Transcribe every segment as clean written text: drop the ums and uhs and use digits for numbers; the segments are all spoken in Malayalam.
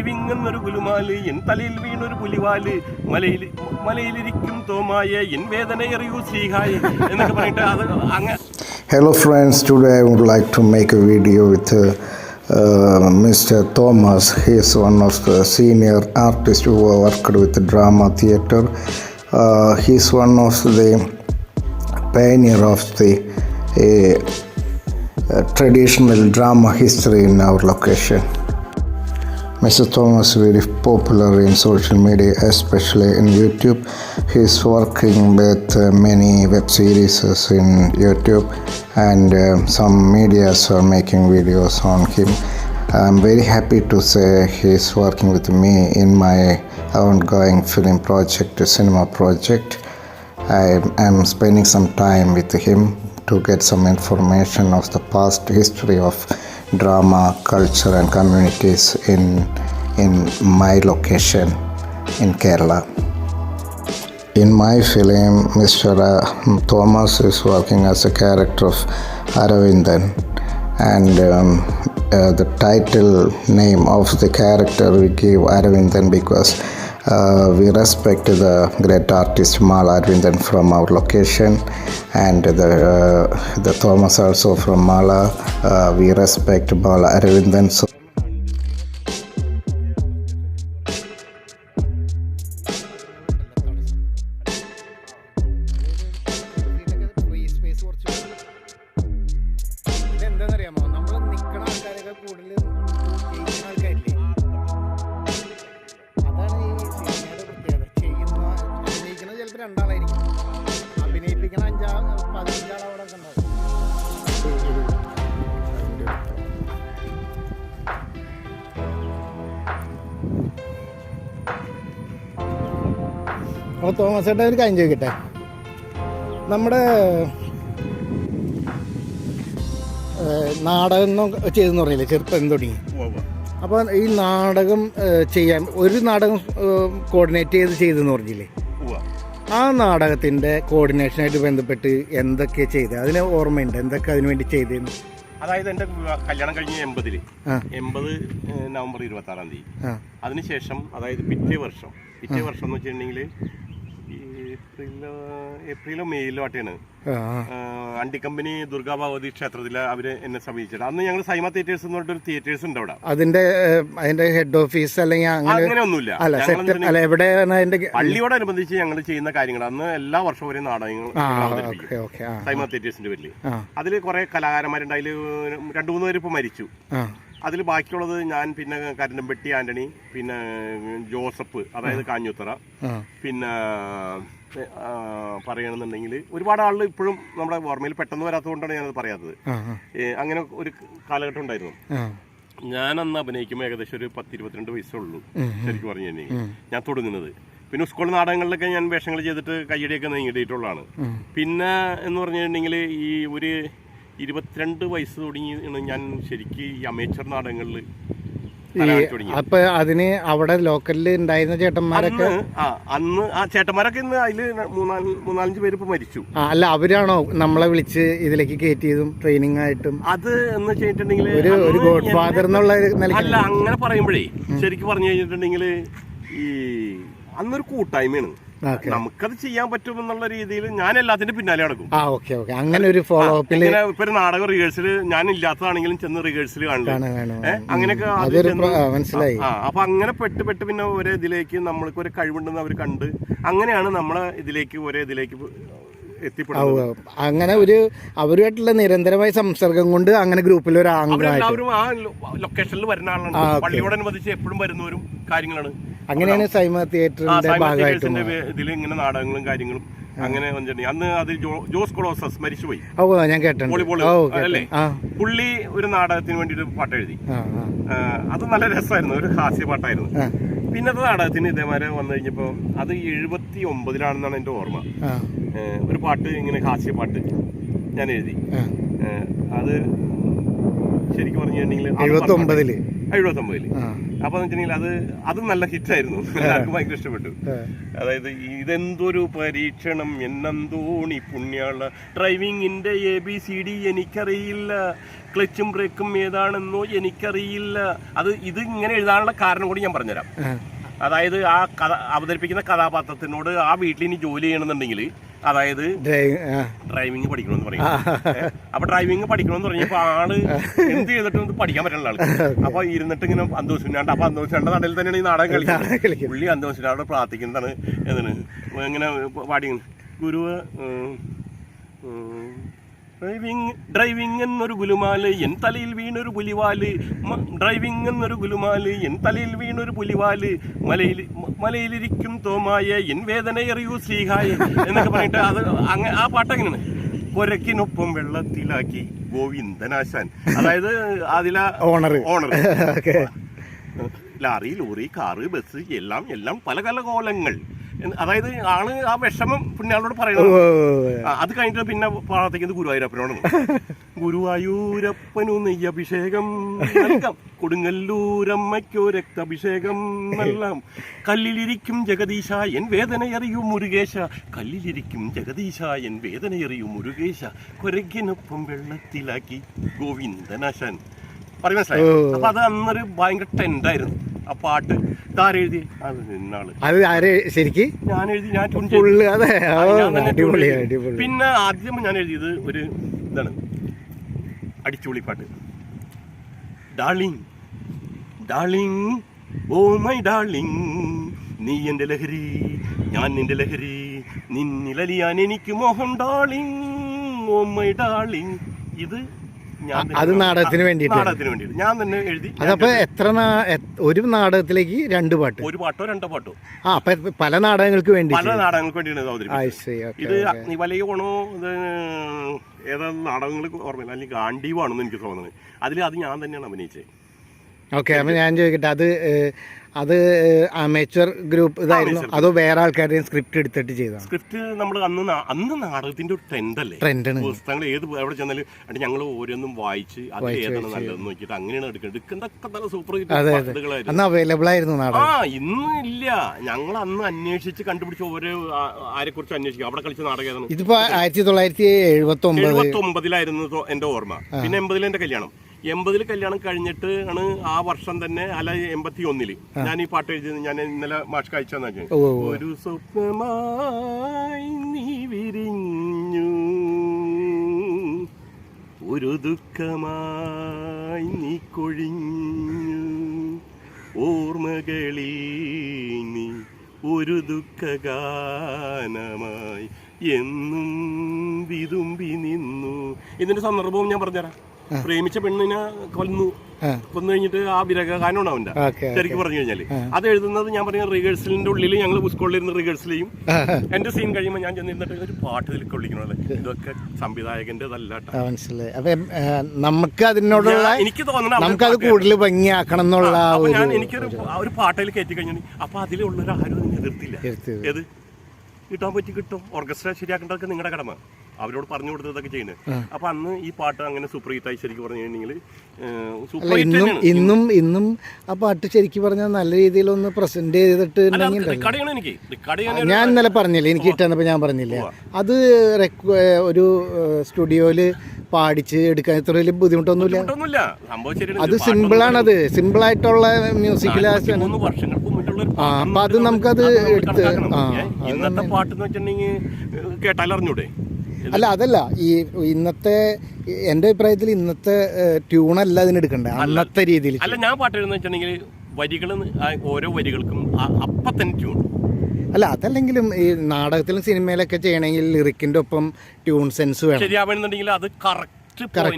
വിങ്ങുന്നൊരു ഗുലുമാല് എൻ തലയിൽ വീണൊരു പുലിവാല് മലയിലിരിക്കും തോമായ എൻ വേദനയറിയൂ ശ്രീഹായ് എന്നൊക്കെ പറഞ്ഞിട്ട് അത് അങ്ങ്. Hello friends, today I would like to make a video with Mr. Thomas. He is one of the senior artists who worked with the drama theatre. He is one of the pioneer of the traditional drama history in our location. Mr. Thomas is very popular in social media, especially in YouTube. He is working with many web series in YouTube, and some medias are making videos on him. I'm very happy to say he is working with me in my ongoing film project, cinema project. I am spending some time with him to get some information of the past history of drama, culture and communities in my location in Kerala. In my film, Mr. Thomas is working as a character of Aravindan, and the title name of the character we give Aravindan because we respect the great artist Mala Aravindan from our location, and the Thomas also from Mala. We respect Mala Aravindan. So എന്താണെന്നറിയാമോ, നമ്മൾ നിൽക്കുന്ന ആൾക്കാരൊക്കെ കൂടുതൽ ആൾക്കാരില്ലേ, അതാണ് ഈ സിനിമയുടെ പ്രത്യേകത. അഭിനയിക്കുന്നത് ചിലപ്പോൾ രണ്ടാളായിരിക്കും, അഭിനയിപ്പിക്കുന്ന 15 ആളവിടെ ഒക്കെ ഉണ്ടാവും. അപ്പോൾ തോമസ് ചേട്ടൻ ഒരു കാര്യം ചോദിക്കട്ടെ, നമ്മുടെ നാടകം ചെയ്തെന്ന് പറഞ്ഞില്ലേ ചെറുപ്പം തുടങ്ങി, അപ്പോൾ ഈ നാടകം ചെയ്യാൻ ഒരു നാടകം കോർഡിനേറ്റ് ചെയ്തെന്ന് പറഞ്ഞില്ലേ, ആ നാടകത്തിൻ്റെ കോർഡിനേഷനായിട്ട് ബന്ധപ്പെട്ട് എന്തൊക്കെ ചെയ്ത് അതിന് ഓർമ്മയുണ്ട്, എന്തൊക്കെ അതിനു വേണ്ടി ചെയ്തതെന്ന്? അതായത് എൻ്റെ കല്യാണം കഴിഞ്ഞ് 80 നവംബർ 26-ാം തീയതി. അതിനുശേഷം അതായത് പിറ്റേ വർഷം എന്ന് വെച്ചിട്ടുണ്ടെങ്കിൽ ഏപ്രിലോ മെയിലോ ആയിട്ടാണ് അണ്ടിക്കമ്പനി ദുർഗാ ഭഗവതി ക്ഷേത്രത്തിൽ അവര് എന്നെ സമീപിച്ചത്. അന്ന് ഞങ്ങൾ സൈമ തിയേറ്റേഴ്സ് എന്ന് പറഞ്ഞിട്ടൊരു തിയേറ്റേഴ്സ് ഉണ്ട് അവിടെ. അതിന്റെ ഹെഡ് ഓഫീസ് അല്ലെങ്കിൽ അങ്ങനെ ഒന്നുമില്ല, പള്ളിയോടനുബന്ധിച്ച് ഞങ്ങൾ ചെയ്യുന്ന കാര്യങ്ങൾ. അന്ന് എല്ലാ വർഷവും ഒരേ നാടകങ്ങൾ സൈമ തിയേറ്റേഴ്സിന്റെ പേരിൽ. അതിൽ കുറെ കലാകാരന്മാരുണ്ട്. അതിൽ 2-3 പേര് ഇപ്പൊ മരിച്ചു. അതിൽ ബാക്കിയുള്ളത് ഞാൻ, പിന്നെ കരണ്ടംപെട്ടി ആന്റണി, പിന്നെ ജോസഫ് അതായത് കാഞ്ഞുത്തറ, പിന്നെ പറയണമെന്നുണ്ടെങ്കിൽ ഒരുപാട് ആളുകൾ ഇപ്പോഴും നമ്മുടെ ഓർമ്മയിൽ പെട്ടെന്ന് വരാത്തതുകൊണ്ടാണ് ഞാനത് പറയാത്തത്. അങ്ങനെ ഒരു കാലഘട്ടം ഉണ്ടായിരുന്നു. ഞാനന്ന് അഭിനയിക്കുമ്പോൾ ഏകദേശം ഒരു 10-22 വയസ്സുള്ളൂ ശരിക്കും പറഞ്ഞു കഴിഞ്ഞാൽ ഞാൻ തുടങ്ങുന്നത്. പിന്നെ സ്കൂൾ നാടകങ്ങളിലൊക്കെ ഞാൻ വേഷങ്ങൾ ചെയ്തിട്ട് കയ്യടിയൊക്കെ നേടിയിട്ടുള്ളതാണ്. പിന്നെ എന്ന് പറഞ്ഞിട്ടുണ്ടെങ്കിൽ ഈ ഒരു 22 വയസ്സ് തുടങ്ങി ഞാൻ ശരിക്കും ഈ അമേച്ചർ നാടകങ്ങളിൽ. അപ്പൊ അതിന് അവിടെ ലോക്കലില് ഉണ്ടായിരുന്ന ചേട്ടന്മാരൊക്കെ അന്ന് ആ ചേട്ടന്മാരൊക്കെ ഇന്ന് അതില് 3-4 പേര് ഇപ്പൊ മരിച്ചു. അല്ല, അവരാണോ നമ്മളെ വിളിച്ച് ഇതിലേക്ക് കയറ്റിയതും ട്രെയിനിങ് ആയിട്ടും? അത് എന്ന് വെച്ചിട്ടുണ്ടെങ്കിൽ ഒരു ഗോഡ് ഫാദർ എന്നുള്ള അല്ല, അങ്ങനെ പറയുമ്പോഴേ ശരിക്കും പറഞ്ഞു കഴിഞ്ഞിട്ടുണ്ടെങ്കിൽ ഈ അന്നൊരു കൂട്ടായ്മയാണ്. നമുക്കത് ചെയ്യാൻ പറ്റുമെന്നുള്ള രീതിയിൽ ഞാൻ എല്ലാത്തിന്റെ പിന്നാലെ നടക്കും. അങ്ങനെ ഒരു ഫോളോ അപ്പിൽ ഇപ്പൊ ഒരു നാടക റിഹേഴ്സൽ ഞാൻ ഇല്ലാത്തതാണെങ്കിലും ചെന്ന് റിഹേഴ്സൽ കാണില്ല, അങ്ങനെയൊക്കെ മനസ്സിലായി. അപ്പൊ അങ്ങനെ പെട്ട് പിന്നെ ഒരേ ഇതിലേക്ക് നമ്മൾക്ക് ഒരു കഴിവുണ്ടെന്ന് അവർ കണ്ട് അങ്ങനെയാണ് നമ്മളെ ഇതിലേക്ക് ഒരേ ഇതിലേക്ക് അങ്ങനെ ഒരു അവരുമായിട്ടുള്ള നിരന്തരമായ സംസർഗം കൊണ്ട് അങ്ങനെ ഗ്രൂപ്പിൽ എല്ലാവരും ആ ലൊക്കേഷനിൽ വരുന്ന ആളാണ്. പള്ളിയോടനുബന്ധിച്ച് എപ്പോഴും വരുന്നവരും കാര്യങ്ങളാണ്. അങ്ങനെയാണ് സൈമ തിയേറ്ററിന്റെ ഭാഗമായിട്ട് ഇതിൽ ഇങ്ങനെ നാടകങ്ങളും കാര്യങ്ങളും അങ്ങനെ വന്നിട്ടുണ്ട്. അന്ന് അത് ജോസ് കൊളോസസ് മരിച്ചുപോയി, ഞാൻ കേട്ടിട്ടുണ്ട്. വോളിബോൾ അല്ലേ, പുള്ളി ഒരു നാടകത്തിന് വേണ്ടിയിട്ട് പാട്ട് എഴുതി. അത് നല്ല രസമായിരുന്നു, ഒരു ഹാസ്യ പാട്ടായിരുന്നു. പിന്നത്തെ നാടകത്തിന് ഇതേമാരെ വന്നു കഴിഞ്ഞപ്പോ അത് 79-ലാണെന്നാണ് എന്റെ ഓർമ്മ. ഒരു പാട്ട് ഇങ്ങനെ ഹാസ്യ പാട്ട് ഞാൻ എഴുതി. അത് ശരിക്കും പറഞ്ഞു കഴിഞ്ഞിട്ടുണ്ടെങ്കിൽ 79-ൽ. അപ്പൊ വെച്ചിട്ടുണ്ടെങ്കിൽ അത് നല്ല ഹിറ്റായിരുന്നു, എല്ലാവർക്കും ഭയങ്കര ഇഷ്ടപ്പെട്ടു. അതായത് ഇതെന്തൊരു പരീക്ഷണം എന്നെന്തോണി പുണ്യാള, ഡ്രൈവിങ്ങിന്റെ ABCD എനിക്കറിയില്ല, ക്ലച്ചും ബ്രേക്കും ഏതാണെന്നോ എനിക്കറിയില്ല. ഇത് ഇങ്ങനെ എഴുതാനുള്ള കാരണം കൂടി ഞാൻ പറഞ്ഞുതരാം. അതായത് ആ കഥ അവതരിപ്പിക്കുന്ന കഥാപാത്രത്തിനോട് ആ വീട്ടിൽ ഇനി ജോലി ചെയ്യണമെന്നുണ്ടെങ്കിൽ, അതായത് ഡ്രൈവിംഗ് പഠിക്കണമെന്ന് പറയും. അപ്പൊ ഡ്രൈവിംഗ് പഠിക്കണമെന്ന് പറഞ്ഞപ്പോ ആള് എന്ത് ചെയ്തിട്ടും പഠിക്കാൻ പറ്റുന്ന ആൾക്ക്. അപ്പൊ ഇരുന്നിട്ട് ഇങ്ങനെ അന്തോഷിനാണ്ട്, അപ്പൊ അന്തോഷിന്റെ നടയിൽ തന്നെയാണ് ഈ നാടകം കളിക്കുന്നത്. പുള്ളി അന്തോഷിനോട് പ്രാർത്ഥിക്കുന്നതാണ് എന്താണ് ഇങ്ങനെ പാടി, ഗുരുവ് ഡ്രൈവിംഗ് എന്നൊരു ഗുലുമാല് എൻ തലയിൽ വീണൊരു പുലിവാല്, ഡ്രൈവിംഗ് എന്നൊരു ഗുലുമാല് എൻ തലയിൽ വീണൊരു പുലിവാല്, മലയിലിരിക്കും തോമായ എൻ വേദന അറിയൂ ശ്രീഹായ എന്നൊക്കെ പറഞ്ഞിട്ട് ആ പാട്ട് എങ്ങനെയാണ്, കൊരക്കിനൊപ്പം വെള്ളത്തിലാക്കി ഗോവിന്ദനാശാൻ. അതായത് അതിലെ owner lorry, lorry, car, bus എല്ലാം പല പല കോലങ്ങൾ. അതായത് ആള് ആ വിഷമം പുണ്യാളോട് പറയണം. അത് കഴിഞ്ഞിട്ട് പിന്നെ പ്രാർത്ഥിക്കുന്നത് ഗുരുവായൂരപ്പനോടാണ്. ഗുരുവായൂരപ്പനു നെയ്യഭിഷേകം നൽകാം, കൊടുങ്ങല്ലൂരമ്മയ്ക്കോ രക്താഭിഷേകം നൽകാം, കല്ലിലിരിക്കും ജഗദീശ എൻ വേദനയറിയൂ മുരുകേശ, കല്ലിലിരിക്കും ജഗദീശ എൻ വേദനയറിയൂ മുരുകേശ, കൊരകിനൊപ്പം വെള്ളത്തിലാക്കി ഗോവിന്ദനാശാൻ പറയും. മനസ്സിലായി? അപ്പൊ അത് അന്നൊരു ഭയങ്കര ട്രെൻഡായിരുന്നു ആ പാട്ട്. ഇതാരെഴുതി? അത് ശരിക്കും ഞാൻ എഴുതി, പിന്നെ ആദ്യം ഞാൻ എഴുതിയത് ഒരു ഇതാണ്, അടിച്ചുപൊളി പാട്ട്. Darling darling oh my darling, നീ എന്റെ ലഹരി ഞാൻ നിന്റെ ലഹരി, നിന്നിലലിയാൻ എനിക്ക് മോഹം ഡാർലിംഗ് ഓ മൈ ഡാർലിംഗ്. ഇത് അത് നാടകത്തിന് വേണ്ടിയിട്ട് ഞാൻ തന്നെ എഴുതി. അതപ്പോ ഒരു നാടകത്തിലേക്ക് രണ്ട് പാട്ട്, ഒരു പാട്ടോ രണ്ടോ പാട്ടോ, അപ്പൊ പല നാടകങ്ങൾക്ക് വേണ്ടിയാണ് അവതരിപ്പിച്ചത്. ഇത് അഗ്നിവലയമാണോ ഏതാ നാടകങ്ങൾ ഓർമ്മയില്ല, അല്ലെങ്കിൽ ഗാന്ധീവാണെന്ന് എനിക്ക് തോന്നുന്നത്. അത് ഞാൻ തന്നെയാണ് അഭിനയിച്ചത്. ഓക്കെ, അപ്പൊ ഞാൻ ചോദിക്കട്ടെ, അത് അമേച്ചർ ഗ്രൂപ്പ് ഇതായിരുന്നു അതോ വേറെ ആൾക്കാരുടെയും സ്ക്രിപ്റ്റ് എടുത്തിട്ട് ചെയ്തതാണ്? സ്ക്രിപ്റ്റ് നമ്മൾ അന്ന് നാടകത്തിന്റെ ഒരു ട്രെൻഡാണ്. പുസ്തകങ്ങൾ ഏത് എവിടെ ചെന്നാലും ഞങ്ങൾ ഓരോന്നും വായിച്ച് അത് ഏതാണ് നല്ലതെന്ന് നോക്കിയിട്ട് അങ്ങനെയാണ് എടുക്കുന്നത്. നല്ല സൂപ്പർ അന്ന് അവൈലബിൾ ആയിരുന്നു നാടകം. ഇന്ന് ഇല്ല, ഞങ്ങൾ അന്ന് അന്വേഷിച്ച് കണ്ടുപിടിച്ച് ഓരോ ആരെ കുറിച്ച് അന്വേഷിക്കും. അവിടെ കളിച്ച നാടകം ഏതാണ്? ഇതിപ്പോ 1979 എന്റെ ഓർമ്മ. പിന്നെ 80 എന്റെ കല്യാണം. 80 കല്യാണം കഴിഞ്ഞിട്ട് ആണ് ആ വർഷം തന്നെ, അല്ല 81 ഞാൻ ഈ പാട്ട് എഴുതിയത്. ഞാൻ ഇന്നലെ മാഷ്ക്ക് അയച്ചെന്ന് വെച്ചാൽ, ഒരു സ്വപ്നമായി നീ വിരിഞ്ഞു, ഒരു ദുഃഖമായി നീ കൊഴിഞ്ഞു, ഓർമ്മകളിൽ നീ ഒരു ദുഃഖഗാനമായി എന്നും വിതുമ്പി നിന്നു. ഇതിന്റെ സന്ദർഭവും ഞാൻ പറഞ്ഞുതരാം. പ്രേമിച്ച പെണ്ണിനെ കൊന്നു കഴിഞ്ഞിട്ട് ആ വിരഹഗാനം അവന്റെ ശരിക്കും പറഞ്ഞു കഴിഞ്ഞാല് അത് എഴുതുന്നത് ഞാൻ പറഞ്ഞ റിഹേഴ്സലിന്റെ ഉള്ളിൽ ഞങ്ങൾ സ്കൂളിലിരുന്ന് റിഹേഴ്സൽ ചെയ്യും. എന്റെ സീൻ കഴിയുമ്പോൾ ഞാൻ ചെന്നിരുന്നിട്ട് ഒരു പാട്ട് ഇതിൽ കൊള്ളിക്കണല്ലേ, ഇതൊക്കെ സംവിധായകന്റെ മനസ്സിലായി. അപ്പൊ നമുക്ക് അതിനോടുള്ള എനിക്ക് തോന്നുന്നത് നമുക്കത് കൂടുതൽ ഭംഗിയാക്കണം എന്നുള്ള ഒരു പാട്ടിൽ കയറ്റി കഴിഞ്ഞാൽ അപ്പൊ അതിലുള്ളൊരു ആരും എതിർത്തില്ല. ഏത് കിട്ടാൻ പറ്റി കിട്ടും, ഓർക്കസ്ട്ര ശരിയാക്കേണ്ടതൊക്കെ നിങ്ങളുടെ കടമ, അവരോട് പറഞ്ഞു കൊടുത്തതൊക്കെ ചെയ്യുന്നത്. അപ്പൊ അന്ന് ഈ പാട്ട് അങ്ങനെ സൂപ്പർ ഹിറ്റായി. ശരിക്കും പറഞ്ഞു കഴിഞ്ഞെങ്കിൽ ഇന്നും ആ പാട്ട് ശരിക്കും പറഞ്ഞാൽ നല്ല രീതിയിൽ ഒന്ന് പ്രസന്റ് ചെയ്തിട്ട് ഞാൻ ഇന്നലെ പറഞ്ഞില്ലേ, എനിക്ക് കിട്ടാന്നപ്പോ ഞാൻ പറഞ്ഞില്ലേ, അത് ഒരു സ്റ്റുഡിയോയില് പാടിച്ച് എടുക്കാൻ ഇത്ര വലിയ ബുദ്ധിമുട്ടൊന്നുമില്ല. അത് സിമ്പിളാണ്, അത് സിമ്പിൾ ആയിട്ടുള്ള മ്യൂസിക്കിലാസ്. അപ്പൊ അത് നമുക്കത് എടുത്ത് ഇന്നത്തെ പാട്ട് വെച്ചിട്ടുണ്ടെങ്കിൽ കേട്ടാലറിഞ്ഞൂടെ? അല്ല, അതല്ല, ഈ ഇന്നത്തെ എന്റെ അഭിപ്രായത്തിൽ ഇന്നത്തെ ട്യൂണല്ല അതിനെടുക്കണ്ടേ, അന്നത്തെ രീതിയിൽ. അല്ല, ഞാൻ പാട്ട് എഴുതുന്ന വെച്ചിട്ടുണ്ടെങ്കിൽ വരികൾ, ഓരോ വരികൾക്കും അപ്പൊ തന്നെ ട്യൂൺ. അല്ല, അതല്ലെങ്കിലും ഈ നാടകത്തിലും സിനിമയിലൊക്കെ ചെയ്യണമെങ്കിൽ ലിറിക്കിന്റെ ഒപ്പം ട്യൂൺ സെൻസ് വേണം. ശരിയാവണമെന്നുണ്ടെങ്കിൽ അത് കറക്റ്റ്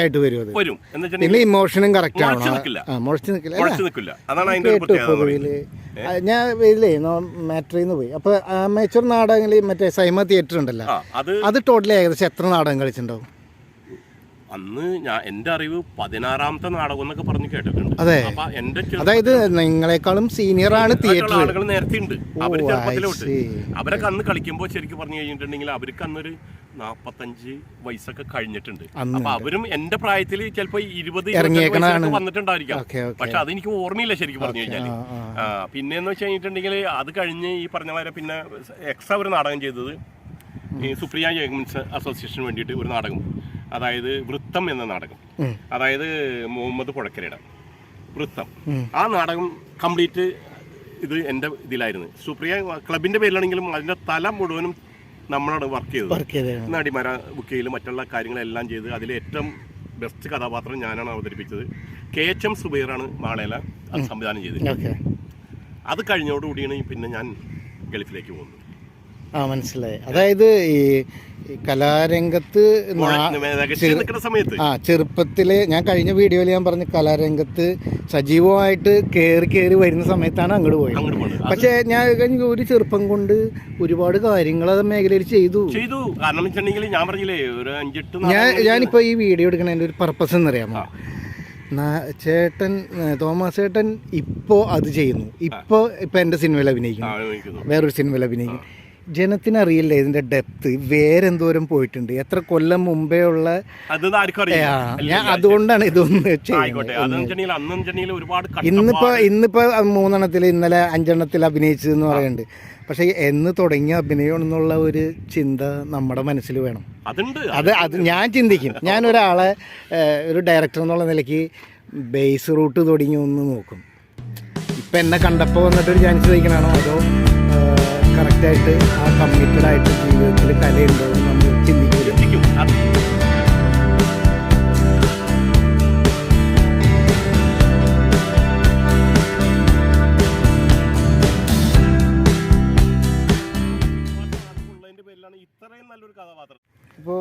ആയിട്ട് വരും. പിന്നെ ഇമോഷനും കറക്റ്റ് ആവണം. ഞാൻ ഇല്ലേ മാട്രിന്ന് പോയി. അപ്പൊ അമേച്ചർ നാടകങ്ങളിൽ മറ്റേ സൈമ തിയേറ്റർ ഉണ്ടല്ലോ, അത് ടോട്ടലി ഏകദേശം എത്ര നാടകം കളിച്ചിട്ടുണ്ടാവും? അന്ന് എന്റെ അറിവ് 16ാമത്തെ നാടകം എന്നൊക്കെ പറഞ്ഞു കേട്ടിട്ടുണ്ട്. അതെ, അതായത് നിങ്ങളെക്കാളും സീനിയർ ആണ് തിയേറ്റർ ആളുകൾ നേരത്തെ ഉണ്ട്. അവര് ചെറുപ്പത്തിലോട്ട് അവരൊക്കെ അന്ന് കളിക്കുമ്പോൾ ശരിക്കും പറഞ്ഞു കഴിഞ്ഞിട്ടുണ്ടെങ്കിൽ അവർക്ക് അന്നൊരു 45 വയസ്സൊക്കെ കഴിഞ്ഞിട്ടുണ്ട്. അന്ന് അപ്പൊ അവരും എന്റെ പ്രായത്തിൽ ചിലപ്പോ 20 ഇറങ്ങിയേക്കണതാണ്. വന്നിട്ടുണ്ടായിരിക്കാം. Okay, okay. പക്ഷെ അതെനിക്ക് ഓർമ്മയില്ല ശരിക്കും പറഞ്ഞു കഴിഞ്ഞാല്. പിന്നെന്ന് വെച്ച് കഴിഞ്ഞിട്ടുണ്ടെങ്കിൽ അത് കഴിഞ്ഞ് ഈ പറഞ്ഞ മാതിരി പിന്നെ എക്സ്ട്രാ ഒരു നാടകം ചെയ്തത് ഈ സുപ്രിയ ജെഗൻസ് അസോസിയേഷന് വേണ്ടിയിട്ട് ഒരു നാടകം, അതായത് വൃത്തം എന്ന നാടകം, അതായത് മുഹമ്മദ് പുഴക്കരയുടെ വൃത്തം. ആ നാടകം കംപ്ലീറ്റ് ഇത് എൻ്റെ ഇതിലായിരുന്നു. സുപ്രിയ ക്ലബിന്റെ പേരിലാണെങ്കിലും അതിന്റെ തല മുഴുവനും നമ്മളാണ് വർക്ക് ചെയ്തത്. നടിമാര ബുക്ക് ചെയ്യലും മറ്റുള്ള കാര്യങ്ങളെല്ലാം ചെയ്ത് അതിൽ ഏറ്റവും ബെസ്റ്റ് കഥാപാത്രം ഞാനാണ് അവതരിപ്പിച്ചത്. KHM സുബൈറാണ് മാളയില അത് സംവിധാനം ചെയ്തത്. അത് കഴിഞ്ഞോടുകൂടിയാണ് പിന്നെ ഞാൻ ഗൾഫിലേക്ക് പോകുന്നത്. മനസ്സിലായി. അതായത് ഈ കലാരംഗത്ത് സമയത്ത് ചെറുപ്പത്തില് ഞാൻ കഴിഞ്ഞ വീഡിയോയിൽ ഞാൻ പറഞ്ഞു കലാരംഗത്ത് സജീവമായിട്ട് കയറി വരുന്ന സമയത്താണ് അങ്ങോട്ട് പോയത്. പക്ഷെ ഞാൻ ഒരു ചെറുപ്പം കൊണ്ട് ഒരുപാട് കാര്യങ്ങൾ ആ മേഖലയിൽ ചെയ്തു. കാരണം വെച്ചിട്ടുണ്ടെങ്കിൽ ഞാൻ പറഞ്ഞില്ലേ ഒരു 5-8 ഞാനിപ്പോ ഈ വീഡിയോ എടുക്കണതിന്റെ ഒരു പർപ്പസ് എന്നറിയാമോ? ചേട്ടൻ തോമസ് ചേട്ടൻ ഇപ്പോ അത് ചെയ്യുന്നു. ഇപ്പൊ എന്റെ സിനിമയിൽ അഭിനയിക്കുന്നു, വേറൊരു സിനിമയിൽ അഭിനയിക്കും. ജനത്തിനറിയില്ല ഇതിന്റെ ഡെപ്ത്, വേറെന്തോരം പോയിട്ടുണ്ട്, എത്ര കൊല്ലം മുമ്പേ ഉള്ള. ഞാൻ അതുകൊണ്ടാണ് ഇതൊന്ന് ചെയ്യുന്നത്. ഇന്നിപ്പോ 3 ഇന്നലെ 5 അഭിനയിച്ചതെന്ന് പറയുന്നുണ്ട്. പക്ഷെ എന്ന് തുടങ്ങിയ അഭിനയം എന്നുള്ള ഒരു ചിന്ത നമ്മുടെ മനസ്സിൽ വേണം. അത് ഞാൻ ചിന്തിക്കും. ഞാൻ ഒരാളെ ഒരു ഡയറക്ടർ എന്നുള്ള നിലയ്ക്ക് ബേസ് റൂട്ട് തുടങ്ങി ഒന്ന് നോക്കും. ഇപ്പം എന്നെ കണ്ടപ്പോൾ വന്നിട്ടൊരു ചാൻസ് ചോദിക്കണാണോ അതോ കറക്റ്റായിട്ട് ആ കമ്മിറ്റഡ് ആയിട്ട് ജീവിതത്തിൽ കലയുണ്ടോ എന്ന് നമ്മൾ ചിന്തിക്കും. ഇപ്പോൾ